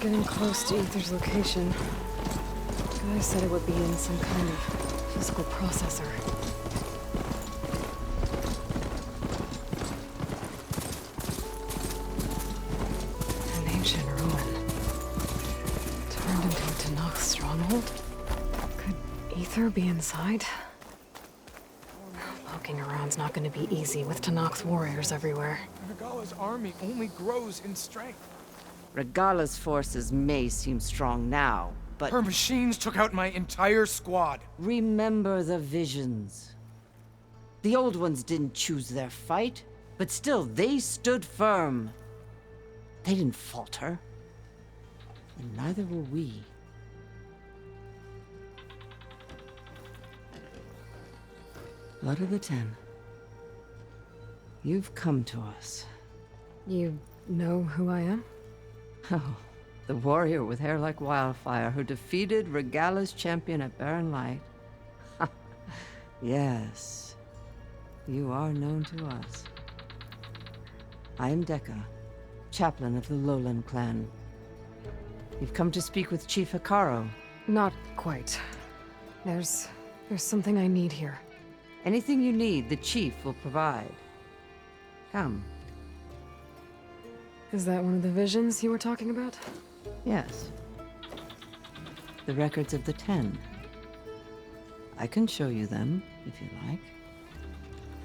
getting close to Ether's location. Guy said it would be in some kind of physical processor. An ancient ruin. Turned into a Tanakh stronghold? Could Ether be inside? Poking around's not going to be easy with Tanakh's warriors everywhere. Regala's army only grows in strength. Regala's forces may seem strong now, but... Her machines took out my entire squad. Remember the visions. The old ones didn't choose their fight, but still, they stood firm. They didn't falter. And neither will we. Blood of the Ten. You've come to us. You know who I am? Oh, the warrior with hair like wildfire who defeated Regala's champion at Barren Light. Yes, you are known to us. I am Dekka, chaplain of the Lowland clan. You've come to speak with Chief Hikaro. Not quite. There's something I need here. Anything you need, the chief will provide. Come. Is that one of the visions you were talking about? Yes. The records of the Ten. I can show you them, if you like.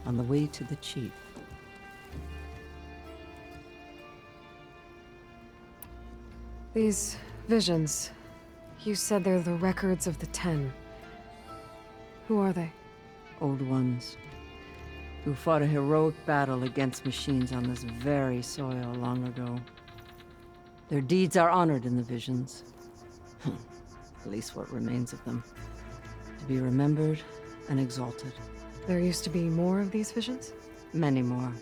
On the way to the chief. These visions, you said they're the records of the Ten. Who are they? Old ones, who fought a heroic battle against machines on this very soil long ago. Their deeds are honored in the visions. At least what remains of them. To be remembered and exalted. There used to be more of these visions? Many more.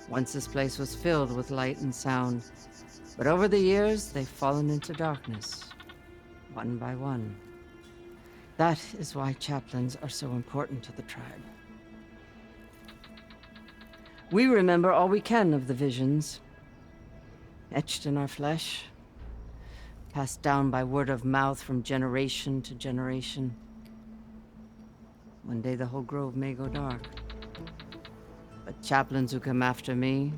Once this place was filled with light and sound, but over the years, they've fallen into darkness, one by one. That is why chaplains are so important to the tribe. We remember all we can of the visions, etched in our flesh, passed down by word of mouth from generation to generation. One day the whole grove may go dark, but chaplains who come after me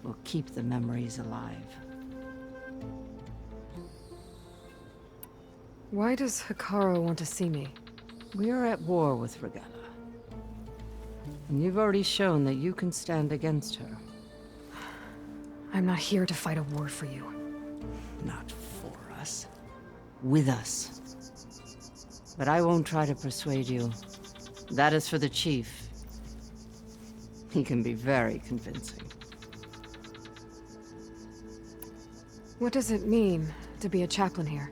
will keep the memories alive. Why does Hikaro want to see me? We are at war with Regala. And you've already shown that you can stand against her. I'm not here to fight a war for you. Not for us. With us. But I won't try to persuade you. That is for the chief. He can be very convincing. What does it mean to be a chaplain here?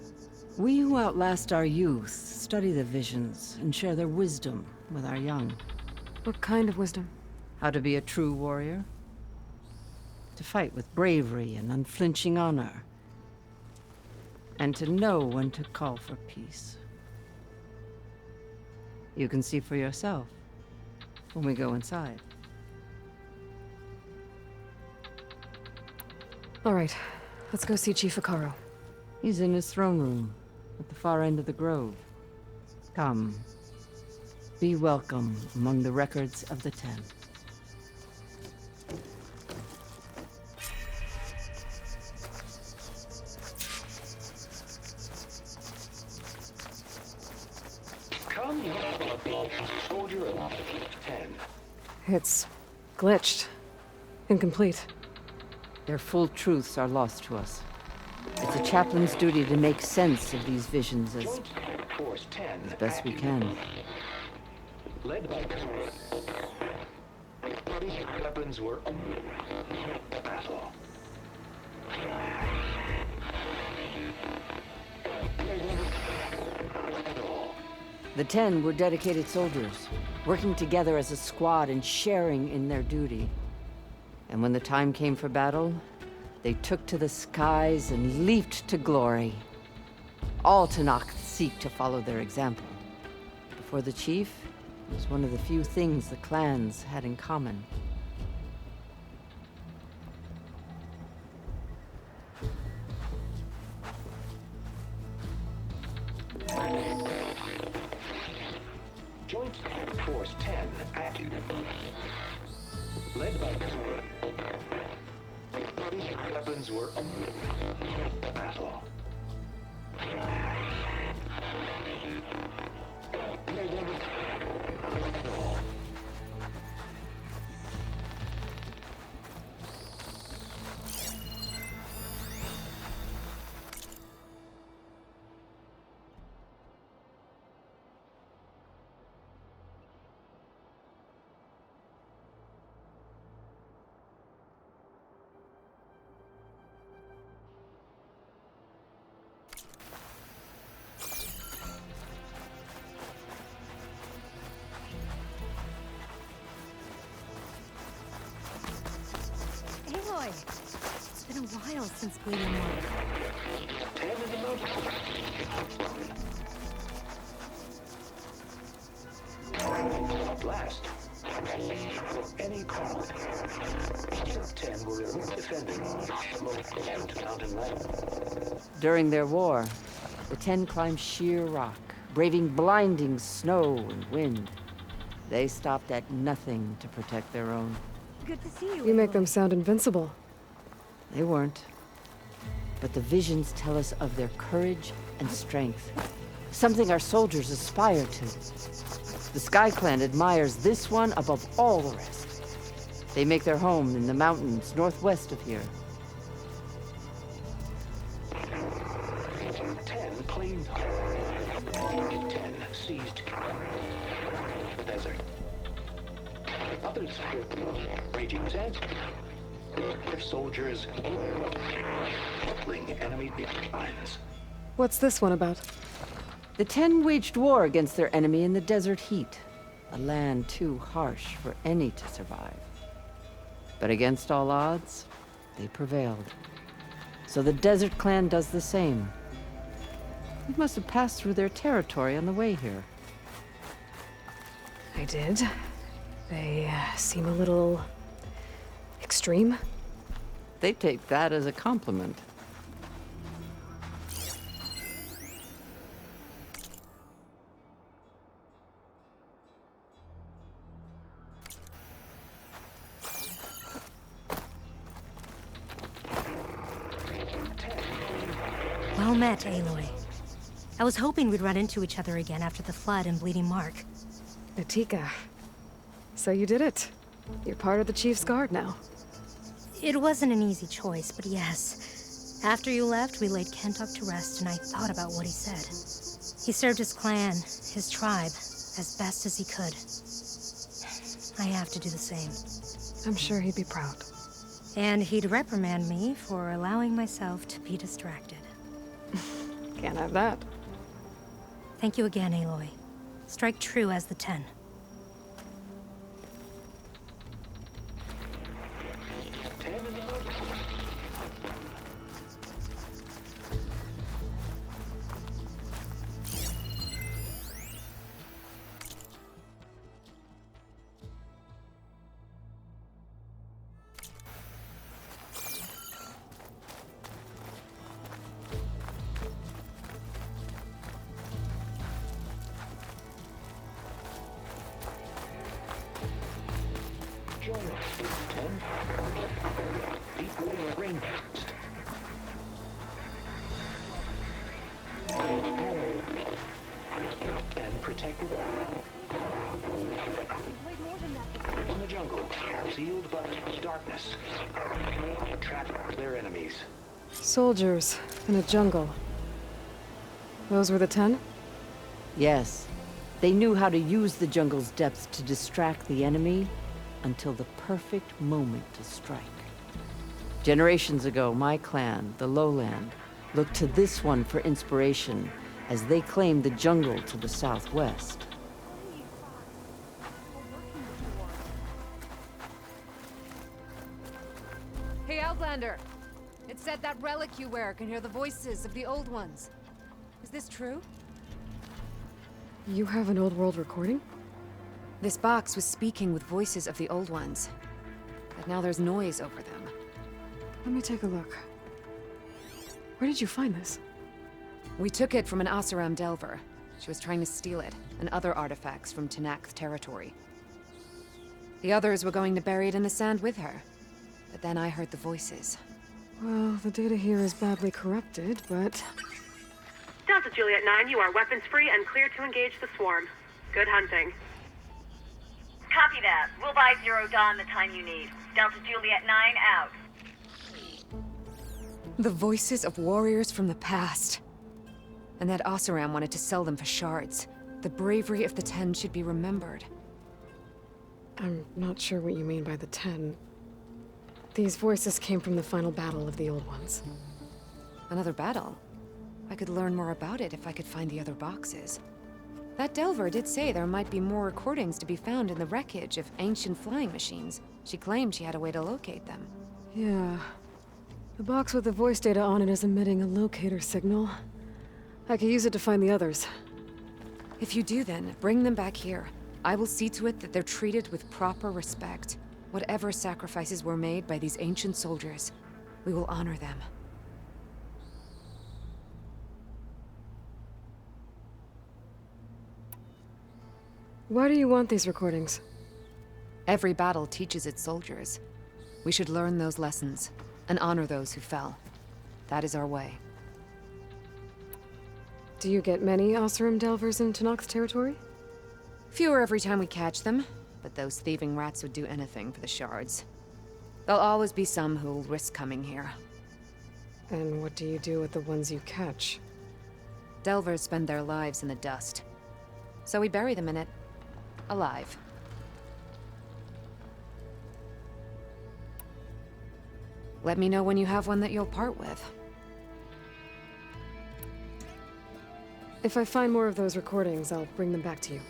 We who outlast our youth study the visions and share their wisdom with our young. What kind of wisdom? How to be a true warrior. To fight with bravery and unflinching honor. And to know when to call for peace. You can see for yourself when we go inside. All right, let's go see Chief Hikaro. He's in his throne room, at the far end of the grove. Come. Be welcome among the records of the Ten. Come, soldier of the 10. It's glitched. Incomplete. Their full truths are lost to us. It's a chaplain's duty to make sense of these visions as Force 10. best we can. Led by these weapons were battle. The Ten were dedicated soldiers, working together as a squad and sharing in their duty. And when the time came for battle, they took to the skies and leaped to glory. All Tanakh seek to follow their example. Before the chief, it was one of the few things the clans had in common. Force 10 active. Led by weapons were battle. Aloy! It's been a while since Bleeding Mark. 10 in the mountain. Blast. Any call. 10 were defending the mountain land. During their war, the 10 climbed sheer rock, braving blinding snow and wind. They stopped at nothing to protect their own. Good to see you. You make Aloy. them sound invincible. They weren't. But the visions tell us of their courage and strength. Something our soldiers aspire to. The Sky Clan admires this one above all the rest. They make their home in the mountains northwest of here. 10 claimed. 10 seized the desert. Others raging sands. Their soldiers battling enemy lines. What's this one about? The 10 waged war against their enemy in the desert heat, a land too harsh for any to survive. But against all odds, they prevailed. So the Desert Clan does the same. You must have passed through their territory on the way here. I did. They seem a little extreme. They take that as a compliment. Well met, Aloy. I was hoping we'd run into each other again after the flood and Bleeding Mark. Atika. So you did it. You're part of the Chief's Guard now. It wasn't an easy choice, but yes. After you left, we laid Kentuck to rest, and I thought about what he said. He served his clan, his tribe, as best as he could. I have to do the same. I'm sure he'd be proud. And he'd reprimand me for allowing myself to be distracted. Can't have that. Thank you again, Aloy. Strike true as the 10. Join us, 10. Equal range. And protect it. In the jungle, sealed but darkness. Trap their enemies. Soldiers in a jungle. Those were the 10? Yes, they knew how to use the jungle's depths to distract the enemy until the perfect moment to strike. Generations ago, my clan, the Lowland, looked to this one for inspiration as they claimed the jungle to the southwest. Hey, Outlander! It said that relic you wear can hear the voices of the old ones. Is this true? You have an old world recording? This box was speaking with voices of the old ones. But now there's noise over them. Let me take a look. Where did you find this? We took it from an Oseram Delver. She was trying to steal it, and other artifacts from Tenakth territory. The others were going to bury it in the sand with her. But then I heard the voices. Well, the data here is badly corrupted, but... Delta Juliet 9, you are weapons-free and clear to engage the swarm. Good hunting. Copy that. We'll buy Zero Dawn the time you need. Delta Juliet 9 out. The voices of warriors from the past. And that Oseram wanted to sell them for shards. The bravery of the 10 should be remembered. I'm not sure what you mean by the 10. These voices came from the final battle of the Old Ones. Another battle? I could learn more about it if I could find the other boxes. That Delver did say there might be more recordings to be found in the wreckage of ancient flying machines. She claimed she had a way to locate them. Yeah. The box with the voice data on it is emitting a locator signal. I could use it to find the others. If you do then, bring them back here. I will see to it that they're treated with proper respect. Whatever sacrifices were made by these ancient soldiers, we will honor them. Why do you want these recordings? Every battle teaches its soldiers. We should learn those lessons, and honor those who fell. That is our way. Do you get many Oseram Delvers in Tenakth territory? Fewer every time we catch them, but those thieving rats would do anything for the shards. There'll always be some who'll risk coming here. And what do you do with the ones you catch? Delvers spend their lives in the dust. So we bury them in it. Alive. Let me know when you have one that you'll part with. If I find more of those recordings, I'll bring them back to you.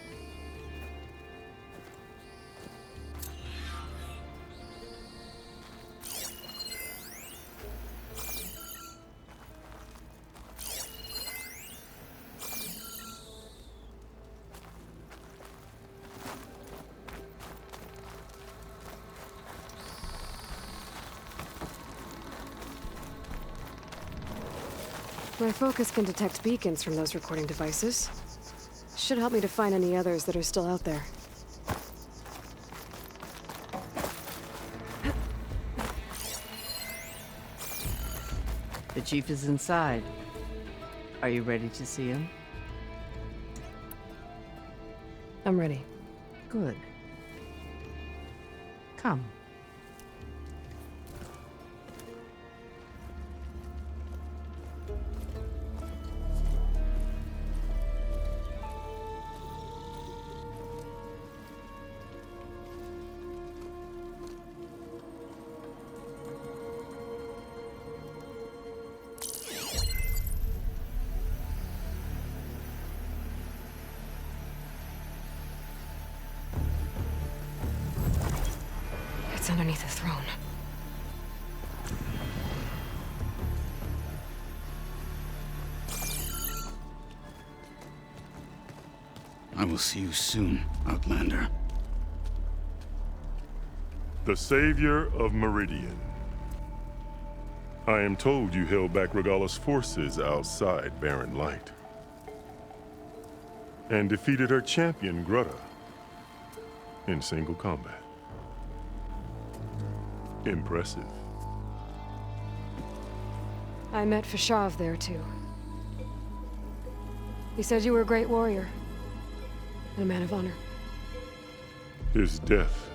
My focus can detect beacons from those recording devices. Should help me to find any others that are still out there. The chief is inside. Are you ready to see him? I'm ready. Good. Come. It's underneath the throne. I will see you soon, Outlander. The Savior of Meridian. I am told you held back Regala's forces outside Barren Light. And defeated her champion, Grutta, in single combat. Impressive. I met Fashav there, too. He said you were a great warrior. And a man of honor. His death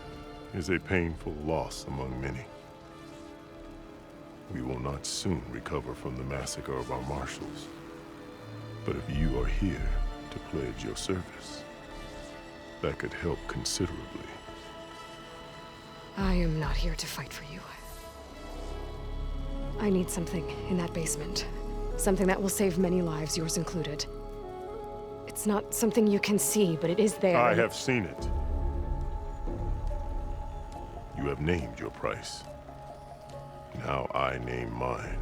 is a painful loss among many. We will not soon recover from the massacre of our marshals. But if you are here to pledge your service, that could help considerably. I am not here to fight for you. I need something in that basement. Something that will save many lives, yours included. It's not something you can see, but it is there. I have seen it. You have named your price. Now I name mine.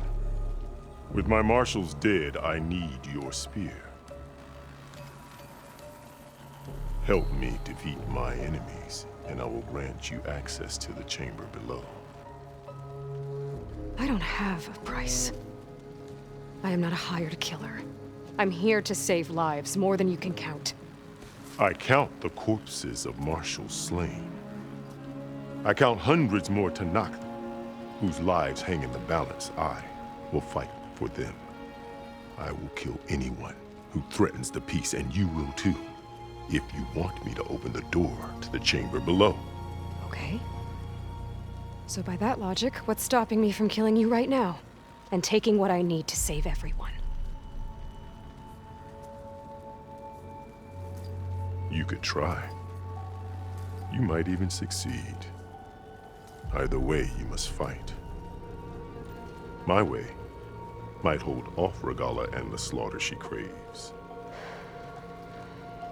With my marshals dead, I need your spear. Help me defeat my enemies, and I will grant you access to the chamber below. I don't have a price. I am not a hired killer. I'm here to save lives, more than you can count. I count the corpses of marshals slain. I count hundreds more Tanakh whose lives hang in the balance. I will fight for them. I will kill anyone who threatens the peace, and you will too, if you want me to open the door to the chamber below. Okay. So by that logic, what's stopping me from killing you right now? And taking what I need to save everyone? You could try. You might even succeed. Either way, you must fight. My way might hold off Regalla and the slaughter she craves.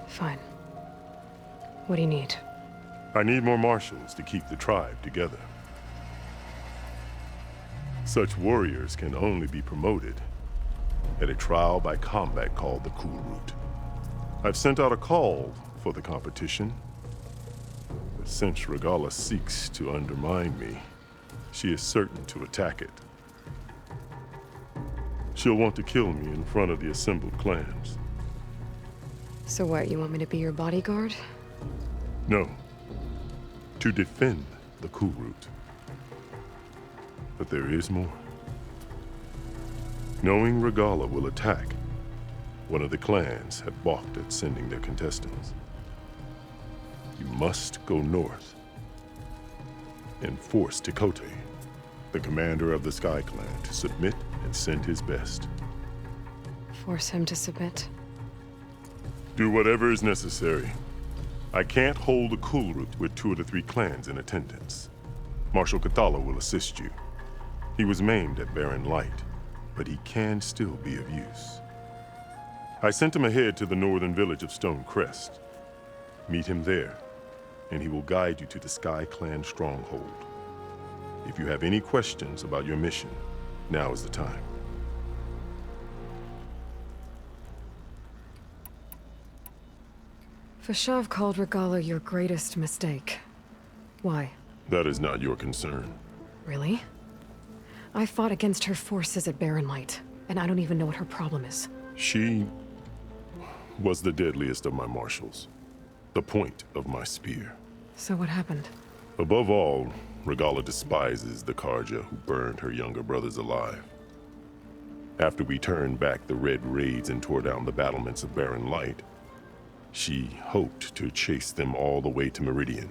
Fine. What do you need? I need more marshals to keep the tribe together. Such warriors can only be promoted at a trial by combat called the Cool Route. I've sent out a call for the competition, but since Regalla seeks to undermine me, she is certain to attack it. She'll want to kill me in front of the assembled clans. So what, you want me to be your bodyguard? No, to defend the Cool Route. But there is more. Knowing Regalla will attack, one of the clans had balked at sending their contestants. You must go north and force Tekote, the commander of the Sky Clan, to submit and send his best. Force him to submit? Do whatever is necessary. I can't hold the Cool Route with 2 of the 3 clans in attendance. Marshal Cathala will assist you. He was maimed at Barren Light, but he can still be of use. I sent him ahead to the northern village of Stone Crest. Meet him there, and he will guide you to the Sky Clan stronghold. If you have any questions about your mission, now is the time. Fashav called Regalla your greatest mistake. Why? That is not your concern. Really? I fought against her forces at Barren Light, and I don't even know what her problem is. She was the deadliest of my marshals, the point of my spear. So what happened? Above all, Regalla despises the Karja who burned her younger brothers alive. After we turned back the Red Raids and tore down the battlements of Barren Light, she hoped to chase them all the way to Meridian.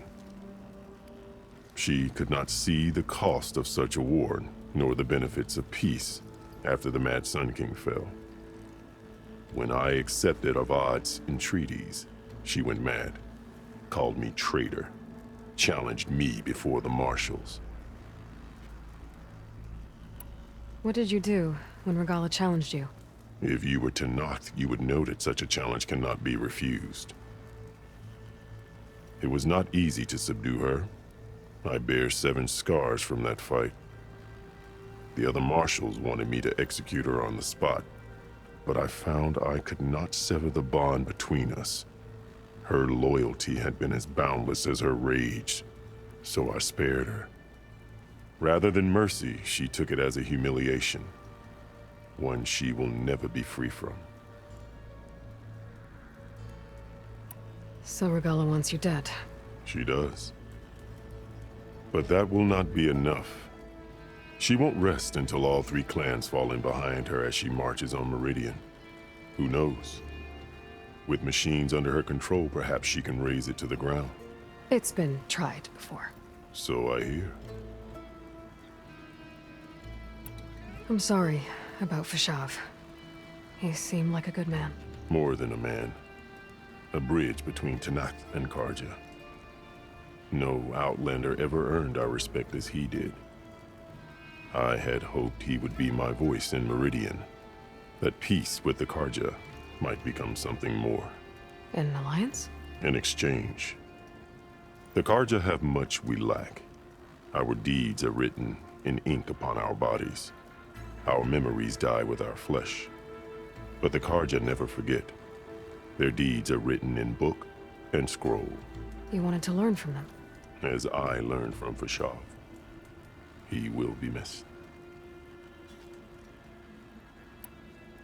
She could not see the cost of such a war, nor the benefits of peace after the Mad Sun King fell. When I accepted Avad's entreaties, she went mad, called me traitor, challenged me before the marshals. What did you do when Regalla challenged you? If you were Tanakh, you would know that such a challenge cannot be refused. It was not easy to subdue her. I bear 7 scars from that fight. The other marshals wanted me to execute her on the spot, but I found I could not sever the bond between us. Her loyalty had been as boundless as her rage, so I spared her. Rather than mercy, she took it as a humiliation, one she will never be free from. So Regalla wants you dead? She does. But that will not be enough. She won't rest until all 3 clans fall in behind her as she marches on Meridian. Who knows? With machines under her control, perhaps she can raise it to the ground. It's been tried before. So I hear. I'm sorry about Fashav. He seemed like a good man. More than a man. A bridge between Tanakh and Karja. No Outlander ever earned our respect as he did. I had hoped he would be my voice in Meridian, that peace with the Karja might become something more. An alliance? In exchange. The Karja have much we lack. Our deeds are written in ink upon our bodies. Our memories die with our flesh. But the Karja never forget. Their deeds are written in book and scroll. You wanted to learn from them? As I learned from Fashav. He will be missed.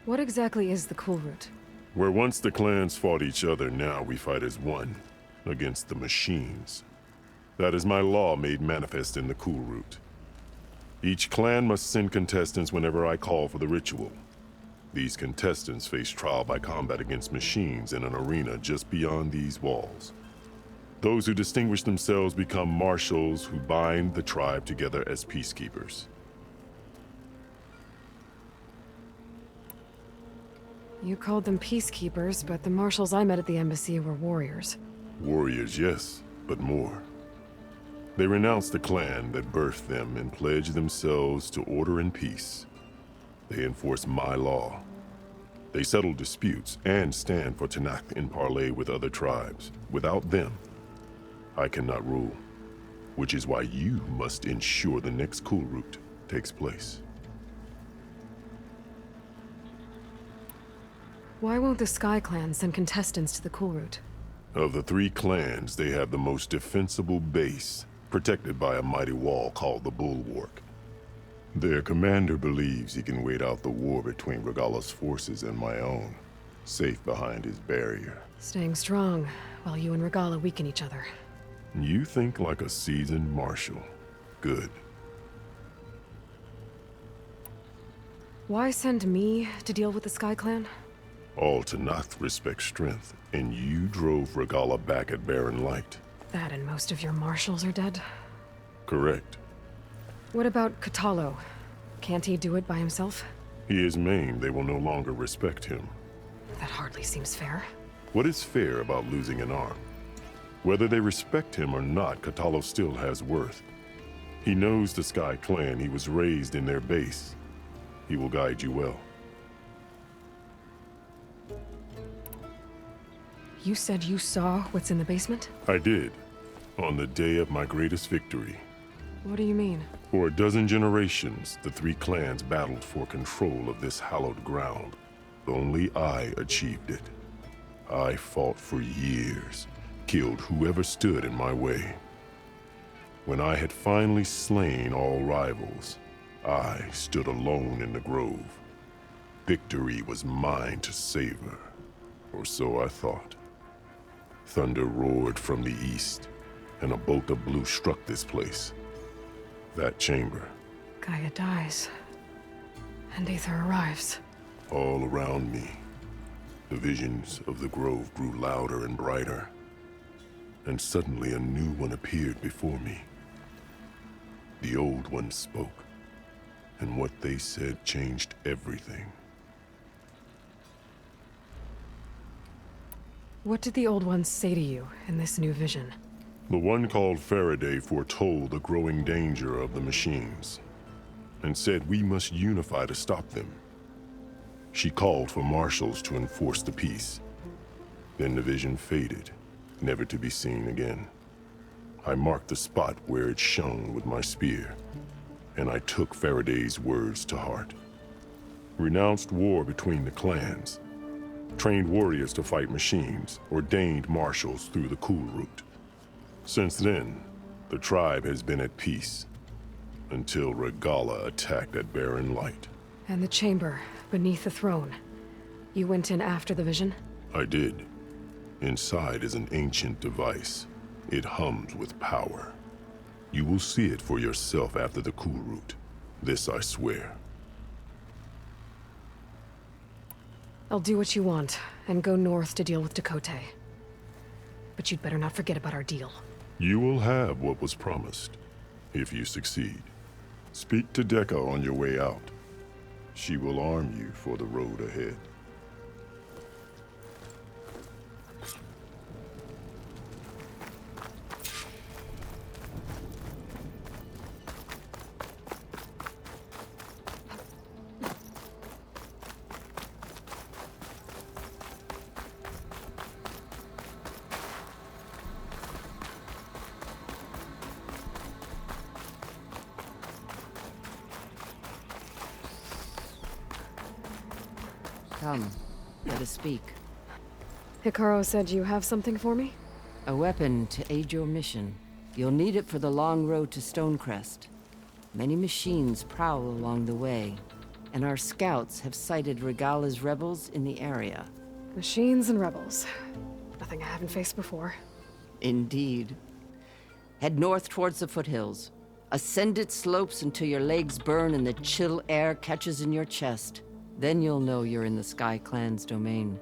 What exactly is the Cool Route? Where once the clans fought each other, now we fight as one, against the machines. That is my law made manifest in the Cool Route. Each clan must send contestants whenever I call for the ritual. These contestants face trial by combat against machines in an arena just beyond these walls. Those who distinguish themselves become marshals who bind the tribe together as peacekeepers. You called them peacekeepers, but the marshals I met at the embassy were warriors. Warriors, yes, but more. They renounce the clan that birthed them and pledge themselves to order and peace. They enforce my law. They settle disputes and stand for Tanakh in parley with other tribes. Without them, I cannot rule. Which is why you must ensure the next Cool Route takes place. Why won't the Sky Clan send contestants to the Cool Route? Of the 3 clans, they have the most defensible base, protected by a mighty wall called the Bulwark. Their commander believes he can wait out the war between Regalla's forces and my own, safe behind his barrier. Staying strong, while you and Regalla weaken each other. You think like a seasoned marshal. Good. Why send me to deal with the Sky Clan? All Tanakh respect strength, and you drove Regalla back at Barren Light. That and most of your marshals are dead? Correct. What about Katalo? Can't he do it by himself? He is maimed. They will no longer respect him. That hardly seems fair. What is fair about losing an arm? Whether they respect him or not, Katalo still has worth. He knows the Sky Clan. He was raised in their base. He will guide you well. You said you saw what's in the basement? I did, on the day of my greatest victory. What do you mean? For a dozen generations, the 3 clans battled for control of this hallowed ground. Only I achieved it. I fought for years, killed whoever stood in my way. When I had finally slain all rivals, I stood alone in the grove. Victory was mine to savor, or so I thought. Thunder roared from the east, and a bolt of blue struck this place. That chamber. Gaia dies, and Aether arrives. All around me, the visions of the grove grew louder and brighter, and suddenly a new one appeared before me. The old one spoke, and what they said changed everything. What did the old ones say to you in this new vision? The one called Faraday foretold the growing danger of the machines, and said we must unify to stop them. She called for marshals to enforce the peace. Then the vision faded, never to be seen again. I marked the spot where it shone with my spear, and I took Faraday's words to heart. Renounced war between the clans, trained warriors to fight machines, ordained marshals through the Cool Route. Since then, the tribe has been at peace, until Regalla attacked at Barren Light. And the chamber, beneath the throne. You went in after the vision? I did. Inside is an ancient device. It hums with power. You will see it for yourself after the Cool Route. This I swear. I'll do what you want, and go north to deal with Dakota. But you'd better not forget about our deal. You will have what was promised, if you succeed. Speak to Dekka on your way out. She will arm you for the road ahead. Come, let us speak. Hikaru said you have something for me? A weapon to aid your mission. You'll need it for the long road to Stonecrest. Many machines prowl along the way. and our scouts have sighted Regala's rebels in the area. Machines and rebels. Nothing I haven't faced before. Indeed. Head north towards the foothills. Ascend its slopes until your legs burn and the chill air catches in your chest. Then you'll know you're in the Sky Clan's domain.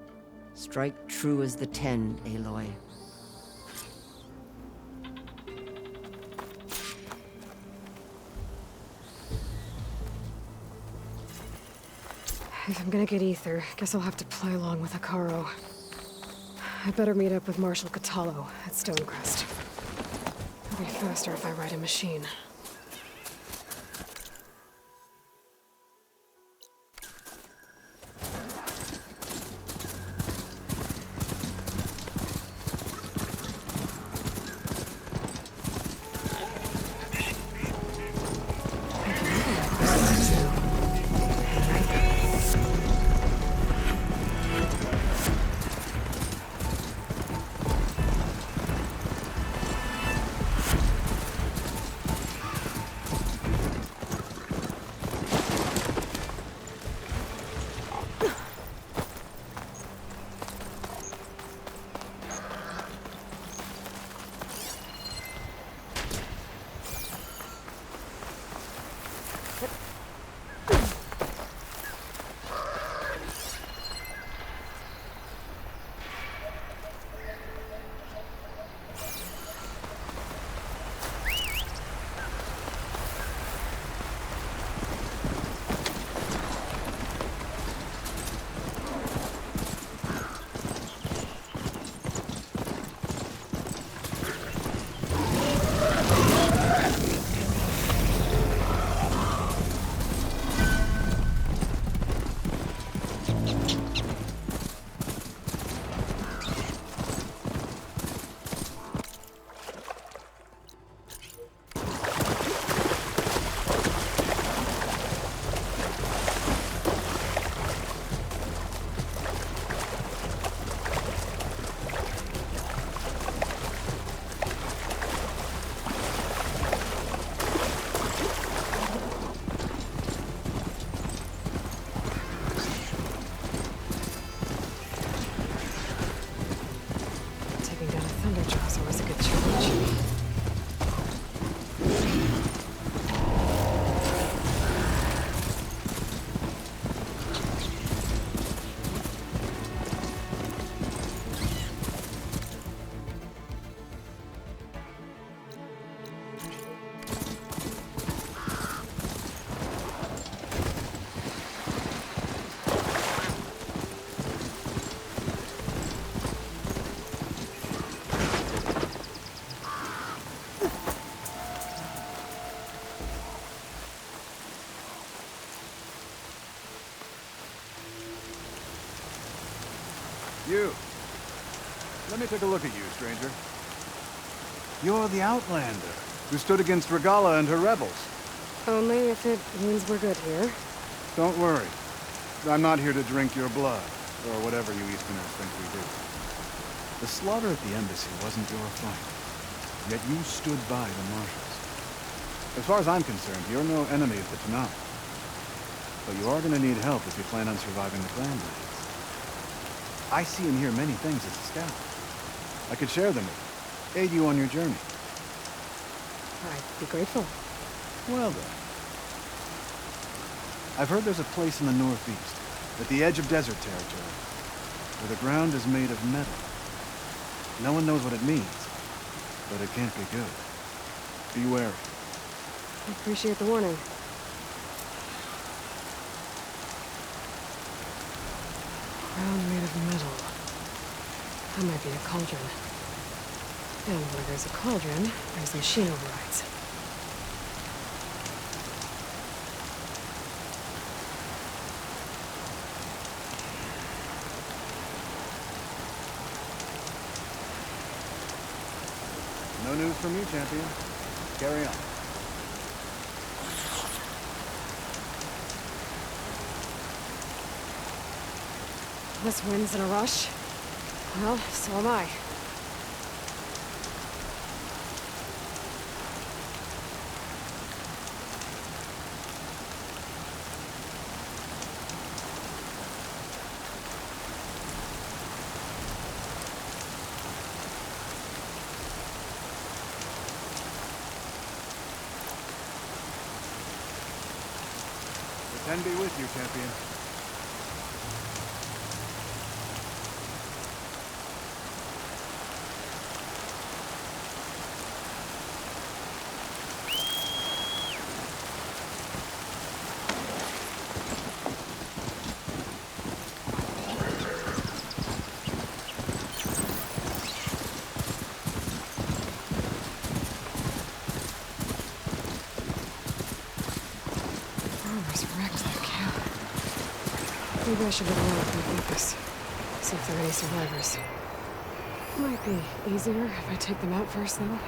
Strike true as the 10, Aloy. If I'm gonna get ether, guess I'll have to play along with Akaro. I'd better meet up with Marshal Catallo at Stonecrest. It'll be faster if I ride a machine. You. Let me take a look at you, stranger. You're the Outlander who stood against Regala and her rebels. Only if it means we're good here. Don't worry. I'm not here to drink your blood, or whatever you Easterners think we do. The slaughter at the embassy wasn't your fight, yet you stood by the marshals. As far as I'm concerned, you're no enemy of the Tanakh. But you are going to need help if you plan on surviving the clan raids. I see and hear many things as a scout. I could share them with you, aid you on your journey. I'd be grateful. Well then. I've heard there's a place in the northeast, at the edge of desert territory, where the ground is made of metal. No one knows what it means, but it can't be good. Be wary. I appreciate the warning. Ground made of metal. That might be a cauldron. And where there's a cauldron, there's machine overrides. No news from you, champion. Carry on. This wind's in a rush. Well, so am I. And be with you, champion. Maybe I should look around with my focus. See if there are any survivors. Might be easier if I take them out first, though.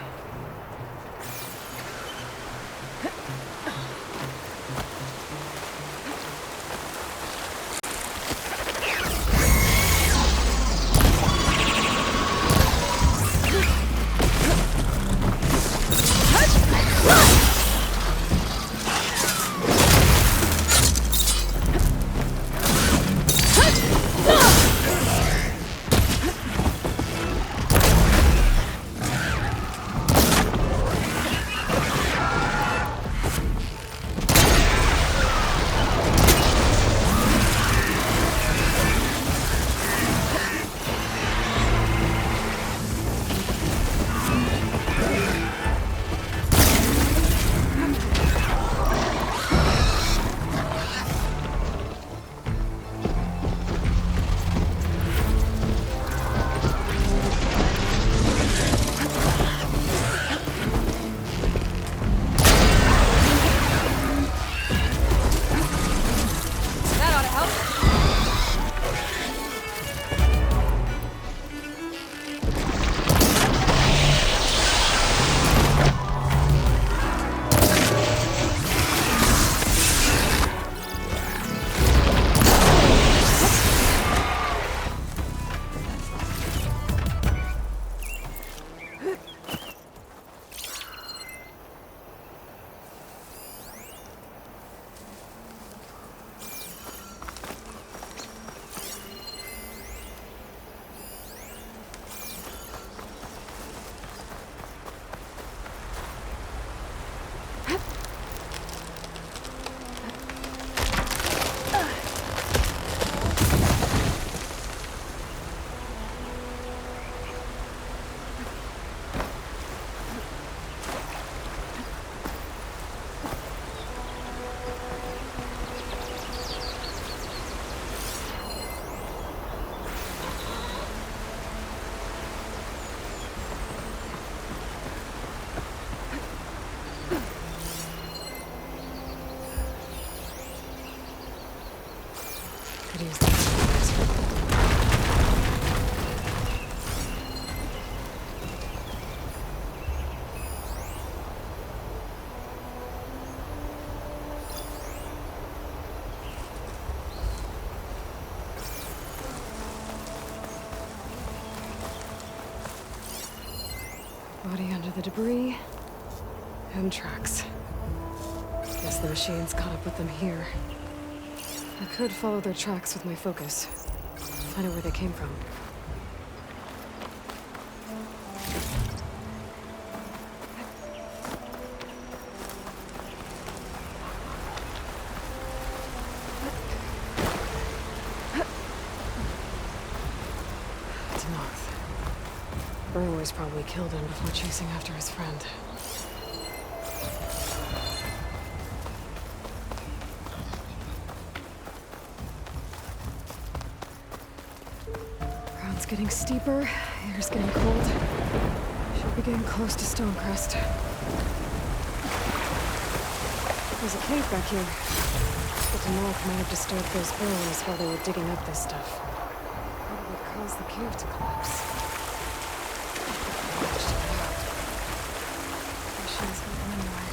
Could use that. Body under the debris and tracks. Guess the machines caught up with them here. I could follow their tracks with my focus. Find out where they came from. To north. Burrows probably killed him before chasing after his friend. Getting steeper, air's getting cold. Should be getting close to Stonecrest. There's a cave back here. But the north might have disturbed those burrows while they were digging up this stuff. What would cause the cave to collapse? Machines got them anyway.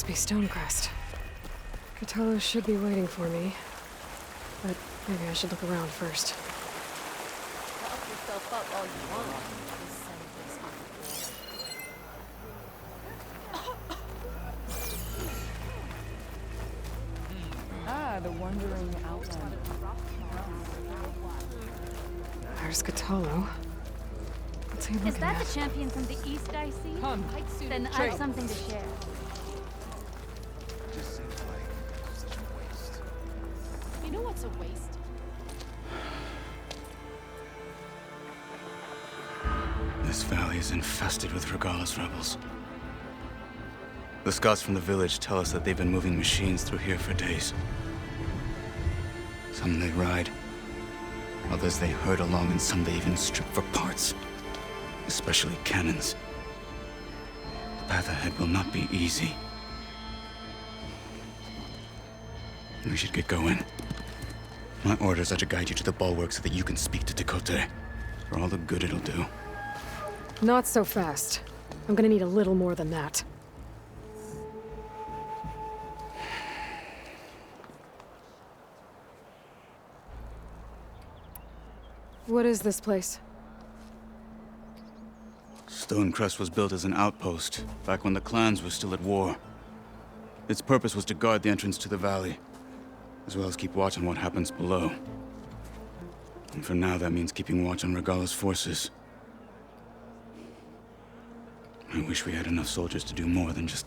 be Stonecrest. Katala should be waiting for me. But maybe I should look around first. Help yourself up all you want. The wandering outlander. There's Katalo. What's he looking Is that at? the champion from the east I see? Come, Then I have something to share. Just seems like such a waste. You know what's a waste? This valley is infested with Regalis rebels. The scouts from the village tell us that they've been moving machines through here for days. Some they ride, others they herd along, and some they even strip for parts, especially cannons. The path ahead will not be easy. We should get going. My orders are to guide you to the bulwark so that you can speak to Tekote, for all the good it'll do. Not so fast. I'm gonna need a little more than that. What is this place? Stonecrest was built as an outpost, back when the clans were still at war. Its purpose was to guard the entrance to the valley, as well as keep watch on what happens below. And for now, that means keeping watch on Regalis forces. I wish we had enough soldiers to do more than just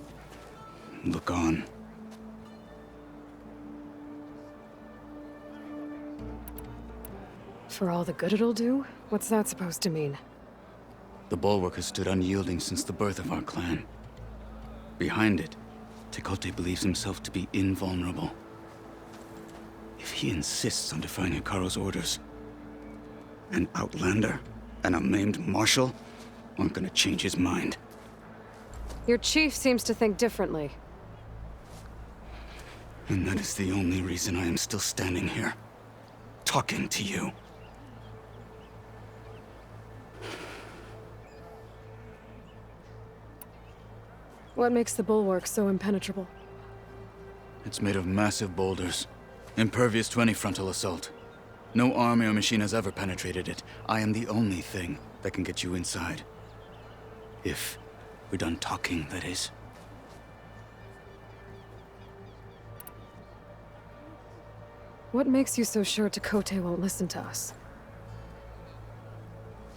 look on. For all the good it'll do? What's that supposed to mean? The bulwark has stood unyielding since the birth of our clan. Behind it, Tekote believes himself to be invulnerable. If he insists on defying Hikaru's orders, an outlander and a maimed marshal aren't gonna change his mind. Your chief seems to think differently. And that is the only reason I am still standing here, talking to you. What makes the bulwark so impenetrable? It's made of massive boulders, impervious to any frontal assault. No army or machine has ever penetrated it. I am the only thing that can get you inside. If we're done talking, that is. What makes you so sure Tekote won't listen to us?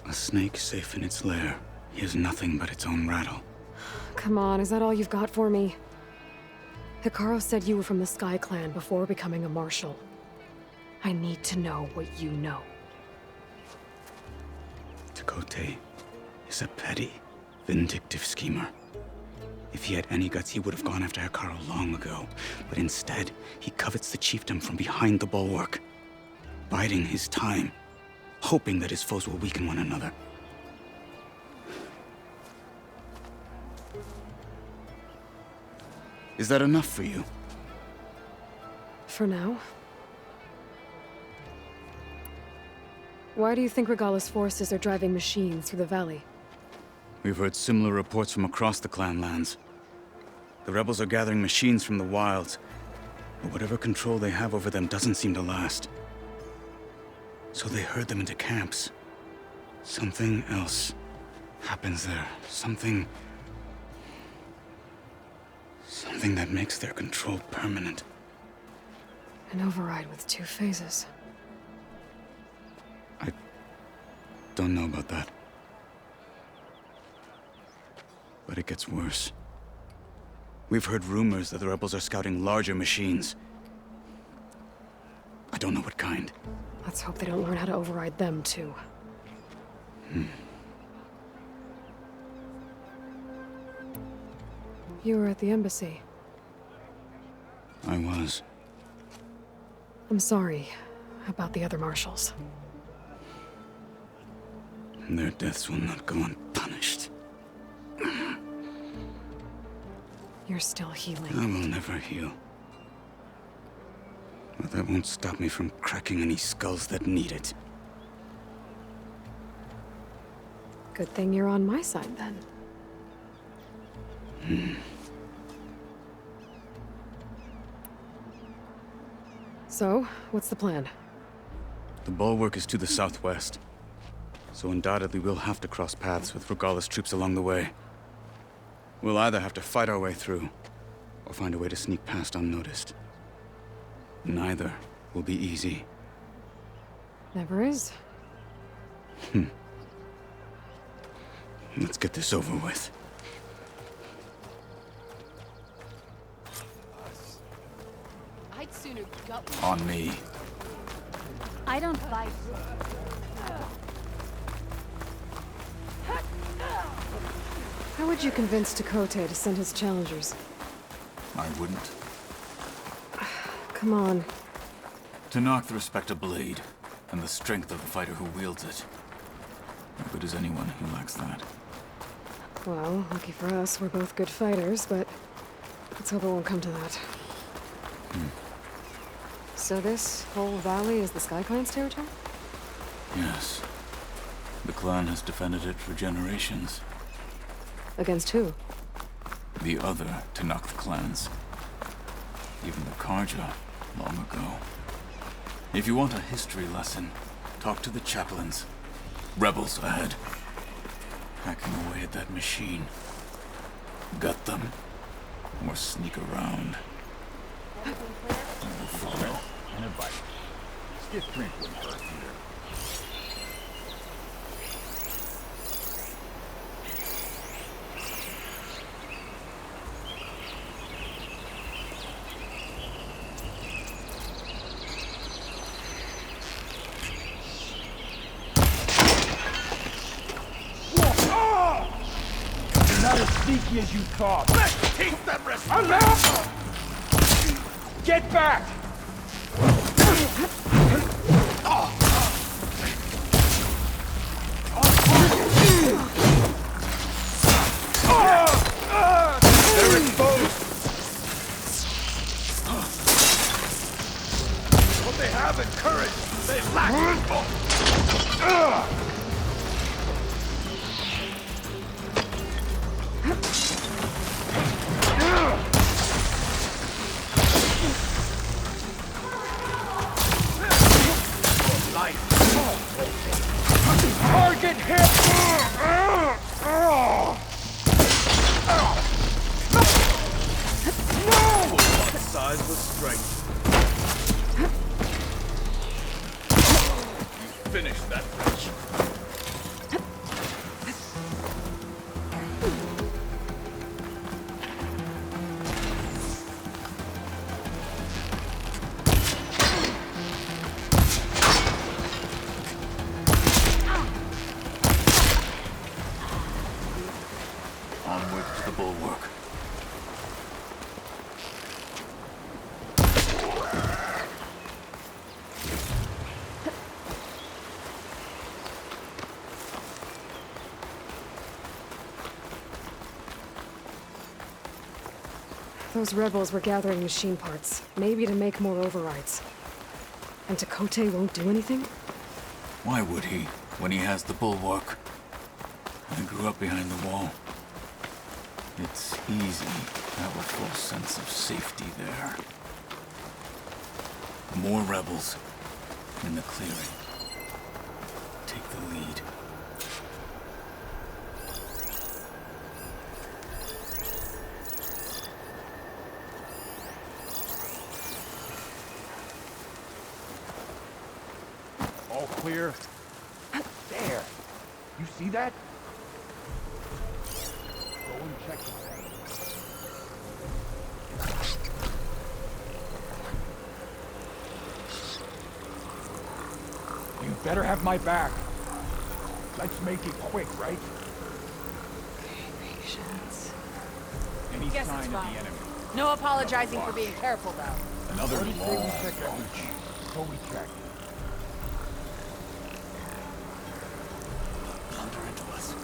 A snake safe in its lair hears nothing but its own rattle. Come on, is that all you've got for me? Hikaru said you were from the Sky Clan before becoming a marshal. I need to know what you know. Tekote is a petty, vindictive schemer. If he had any guts, he would have gone after Hikaru long ago. But instead, he covets the chiefdom from behind the bulwark, biding his time, hoping that his foes will weaken one another. Is that enough for you? For now. Why do you think Regalis forces are driving machines through the valley? We've heard similar reports from across the clan lands. The rebels are gathering machines from the wilds, but whatever control they have over them doesn't seem to last. So they herd them into camps. Something else happens there. Something that makes their control permanent. An override with 2 phases. I don't know about that. But it gets worse. We've heard rumors that the rebels are scouting larger machines. I don't know what kind. Let's hope they don't learn how to override them, too. You were at the embassy. I was. I'm sorry about the other marshals. Their deaths will not go unpunished. You're still healing. I will never heal. But that won't stop me from cracking any skulls that need it. Good thing you're on my side, then. So, what's the plan? The bulwark is to the southwest, so undoubtedly we'll have to cross paths with Regalla's troops along the way. We'll either have to fight our way through, or find a way to sneak past unnoticed. Neither will be easy. Never is. Let's get this over with. I'd sooner go. On me. I don't fight. How would you convince Tekote to send his challengers? I wouldn't. Come on. To knock the respect of blade, and the strength of the fighter who wields it. How good is anyone who lacks that? Well, lucky for us, we're both good fighters, but let's hope it won't come to that. So this whole valley is the Sky Clan's territory? Yes. The clan has defended it for generations. Against who? The other Tanakh clans. Even the Karja, long ago. If you want a history lesson, talk to the chaplains. Rebels ahead. Hacking away at that machine. Gut them. Or sneak around. And a bite. Stiff drink wouldn't hurt either. Not as sneaky as you thought. Let's take them rest. I'm out! Get back! They're exposed. What they have is courage. They lack people. Target hit! What size was strength? You finished that bitch. Onward to the bulwark. Those rebels were gathering machine parts, maybe to make more overrides. And Tekote won't do anything? Why would he, when he has the bulwark? I grew up behind the wall. It's easy to have a false sense of safety there. More rebels in the clearing. Take the lead. All clear? There! You see that? Go and check it. You better have my back. Let's make it quick, right? Patience. Any Guess sign it's of the fine. enemy? No apologizing for being careful, though. Another long check march. So we check. Plunder into us.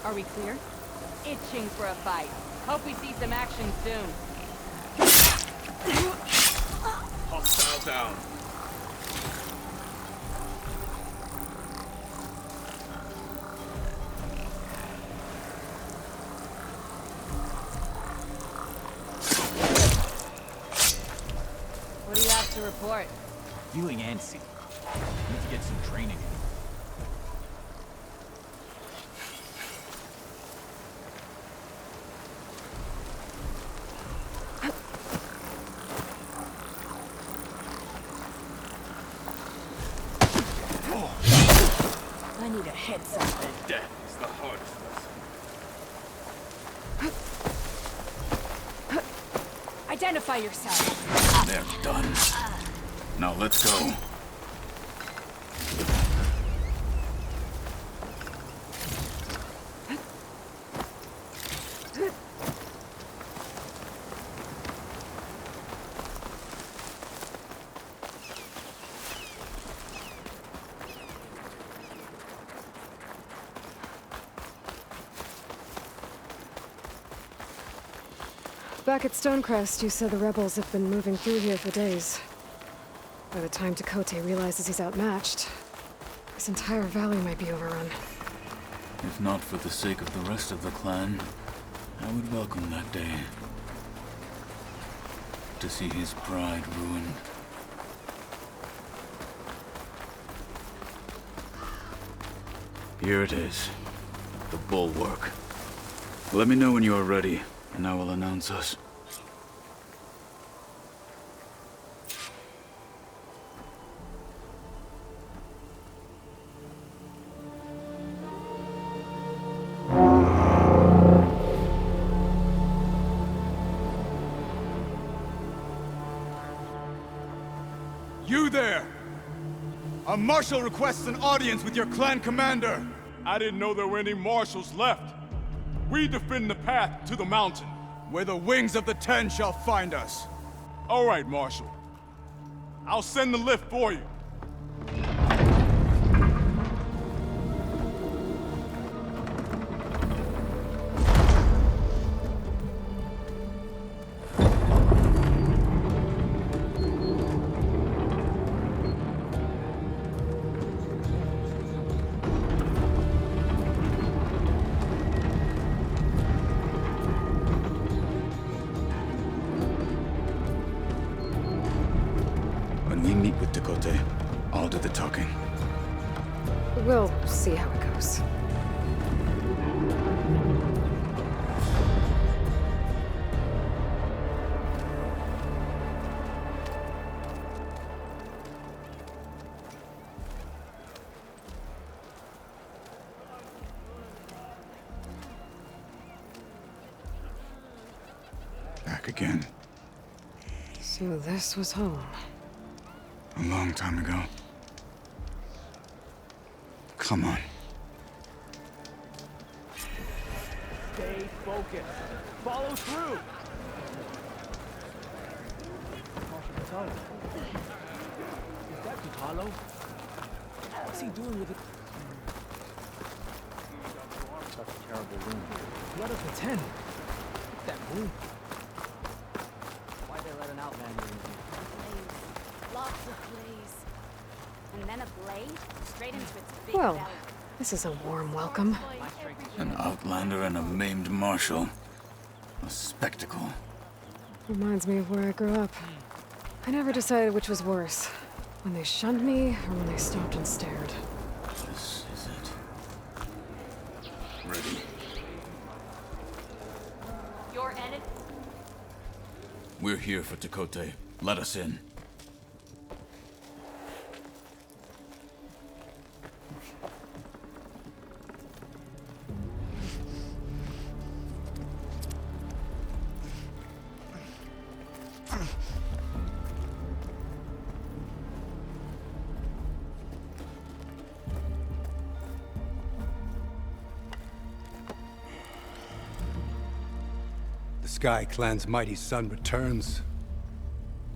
Are we clear? Itching for a fight. Hope we see some action soon. Hostile down. to report? Feeling antsy. Need to get some training in. I need a heads up. Death is the hardest lesson. Identify yourself. They're done. Now let's go. Back at Stonecrest, you said the rebels have been moving through here for days. By the time Tekote realizes he's outmatched, this entire valley might be overrun. If not for the sake of the rest of the clan, I would welcome that day. To see his pride ruined. Here it is. The bulwark. Let me know when you are ready, and I will announce us. You there! A marshal requests an audience with your clan commander. I didn't know there were any marshals left. We defend the path to the mountain. Where the wings of the Ten shall find us. All right, Marshal. I'll send the lift for you. When we meet with Tekote, I'll do the talking. We'll see how it goes. Back again. So this was home. A long time ago. Come on. Stay focused. Follow through. Is that Tutalo? What's he doing with it? Such a terrible room. Blood of the Ten. What's that room? Why'd they let an outlander in here? Lots of blaze. And then a blade straight into its big Well, belly. this is a warm welcome. An outlander and a maimed marshal. A spectacle. Reminds me of where I grew up. I never decided which was worse. When they shunned me, or when they stopped and stared. This is it. Ready. Your enemy. We're here for Tekote. Let us in. The Sky Clan's mighty son returns.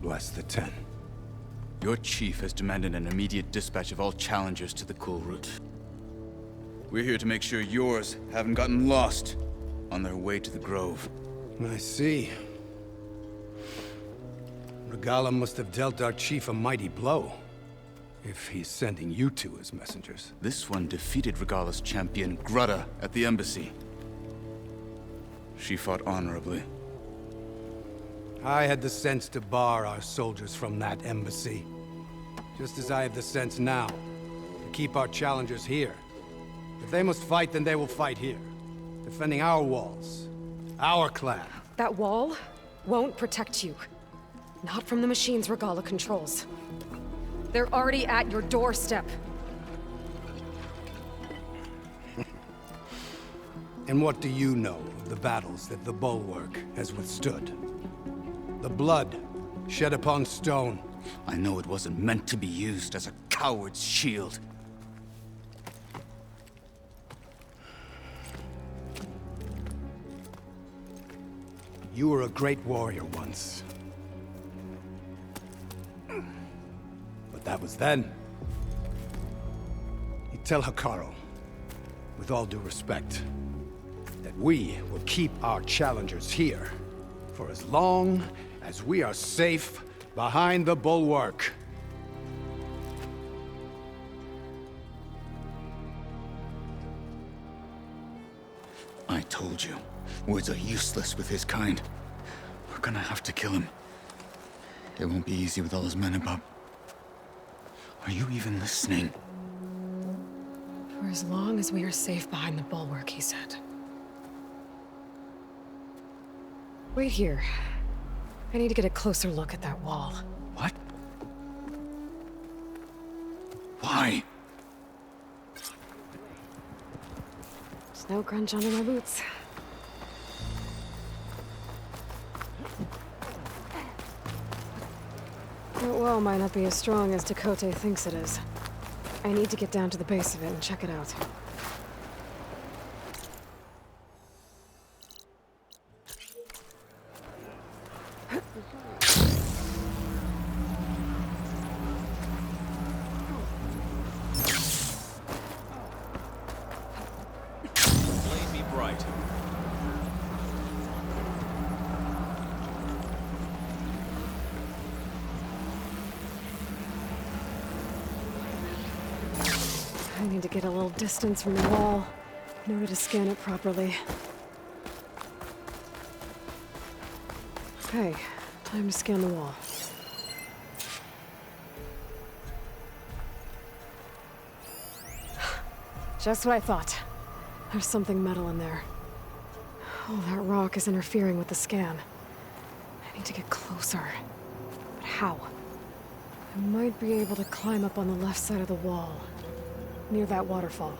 Bless the Ten. Your chief has demanded an immediate dispatch of all challengers to the Cool Route. We're here to make sure yours haven't gotten lost on their way to the Grove. I see. Regala must have dealt our chief a mighty blow, if he's sending you two as messengers. This one defeated Regala's champion, Grutta, at the embassy. She fought honorably. I had the sense to bar our soldiers from that embassy. Just as I have the sense now to keep our challengers here. If they must fight, then they will fight here. Defending our walls. Our clan. That wall won't protect you. Not from the machines Regala controls. They're already at your doorstep. And what do you know of the battles that the Bulwark has withstood? The blood shed upon stone. I know it wasn't meant to be used as a coward's shield. You were a great warrior once. But that was then. You tell Hikaru, with all due respect, that we will keep our challengers here for as long as we are safe behind the Bulwark. I told you, words are useless with his kind. We're gonna have to kill him. It won't be easy with all his men about. Are you even listening? For as long as we are safe behind the Bulwark, he said. Wait here. I need to get a closer look at that wall. What? Why? Snow crunch under my boots. That wall might not be as strong as Tekote thinks it is. I need to get down to the base of it and check it out. Blade me bright. I need to get a little distance from the wall in order to scan it properly. Okay, time to scan the wall. Just what I thought. There's something metal in there. Oh, that rock is interfering with the scan. I need to get closer. But how? I might be able to climb up on the left side of the wall, near that waterfall.